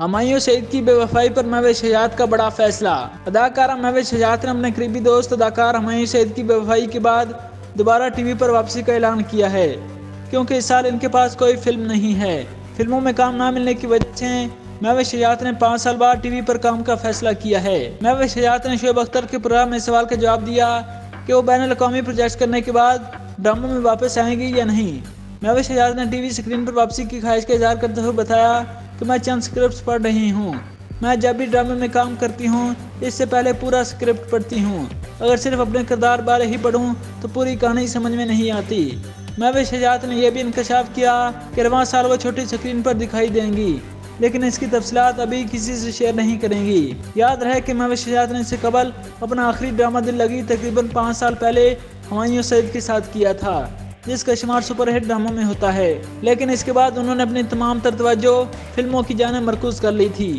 ہمایوں سعید کی بے وفائی پر مہوش حجات کا بڑا فیصلہ۔ اداکارہ مہوش حجات نے اپنے قریبی دوست اداکار ہمایوں سعید کی بے وفائی کے بعد دوبارہ ٹی وی پر واپسی کا اعلان کیا ہے، کیونکہ اس سال ان کے پاس کوئی فلم نہیں ہے۔ فلموں میں کام نہ ملنے کی وجہ سے مہوش حجات نے 5 سال بعد ٹی وی پر کام کا فیصلہ کیا ہے۔ مہوش حجات نے شعیب اختر کے پروگرام میں سوال کا جواب دیا کہ وہ بین الاقوامی پروجیکٹس کرنے کے بعد ڈراموں میں واپس آئیں گی یا نہیں۔ مہوش حجات نے ٹی وی اسکرین پر واپسی کی خواہش کا اظہار کرتے ہوئے بتایا کہ میں چند اسکرپٹس پڑھ رہی ہوں۔ میں جب بھی ڈرامے میں کام کرتی ہوں اس سے پہلے پورا اسکرپٹ پڑھتی ہوں۔ اگر صرف اپنے کردار بارے ہی پڑھوں تو پوری کہانی سمجھ میں نہیں آتی۔ مہوش حجات نے یہ بھی انکشاف کیا کہ رواں سال وہ چھوٹی اسکرین پر دکھائی دیں گی، لیکن اس کی تفصیلات ابھی کسی سے شیئر نہیں کریں گی۔ یاد رہے کہ مہوش حجات نے اس سے قبل اپنا آخری ڈرامہ دل لگی تقریباً 5 سال پہلے ہمایوں سعید کے ساتھ کیا تھا، جس کا شمار سپر ہٹ ڈراموں میں ہوتا ہے، لیکن اس کے بعد انہوں نے اپنی تمام تر توجہ فلموں کی جانب مرکوز کر لی تھی۔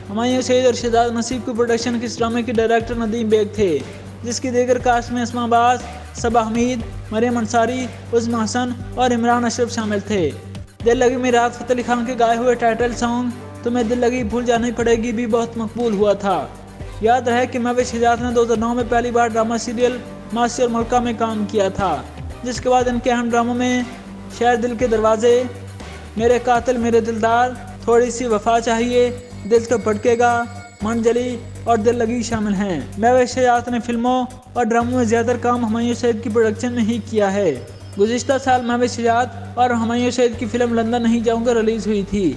ہمایوں سعید اور شہزاد نصیب کی پروڈکشن کے اس ڈرامے کے ڈائریکٹر ندیم بیگ تھے، جس کی دیگر کاسٹ میں اسماء عباس، صبا حمید، مریم انصاری، عظمی حسن اور عمران اشرف شامل تھے۔ دل لگی میں راحت فتح علی خان کے گائے ہوئے ٹائٹل سانگ تمہیں دل لگی بھول جانی پڑے گی بھی بہت مقبول ہوا تھا۔ یاد رہے کہ مہوش حجات نے 2009 میں پہلی بار ڈرامہ سیریل ماسی اور ملکہ میں کام کیا تھا، جس کے بعد ان کے اہم ڈراموں میں شہر دل کے دروازے، میرے قاتل میرے دلدار، تھوڑی سی وفا چاہیے، دل تو پھٹکے گا، منجلی اور دل لگی شامل ہیں۔ مہوش حجات نے فلموں اور ڈراموں میں زیادہ تر کام ہمایوں سعید کی پروڈکشن میں ہی کیا ہے۔ گزشتہ سال مہوش حجات اور ہمایوں سعید کی فلم لندن نہیں جاؤں گا ریلیز ہوئی تھی۔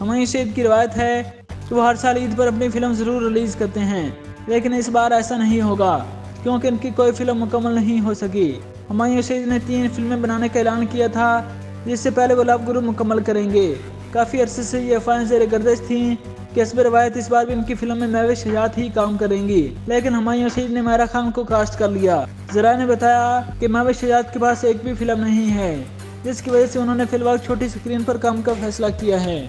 ہمایوں سعید کی روایت ہے کہ وہ ہر سال عید پر اپنی فلم ضرور ریلیز کرتے ہیں، لیکن اس بار ایسا نہیں ہوگا کیونکہ ان کی کوئی فلم مکمل نہیں ہو سکی۔ ہمایوں سعید نے 3 فلمیں بنانے کا اعلان کیا تھا، جس سے پہلے وہ لو گرو مکمل کریں گے۔ کافی عرصے سے یہ افواہیں زیر گردش تھیں کہ حسب روایت اس بار بھی ان کی فلم میں مہوش حجات ہی کام کریں گی، لیکن ہمایوں سعید نے ماہرہ خان کو کاسٹ کر لیا۔ ذرائع نے بتایا کہ مہوش حجات کے پاس ایک بھی فلم نہیں ہے، جس کی وجہ سے انہوں نے فی الوقت چھوٹی اسکرین پر کام کا فیصلہ کیا ہے۔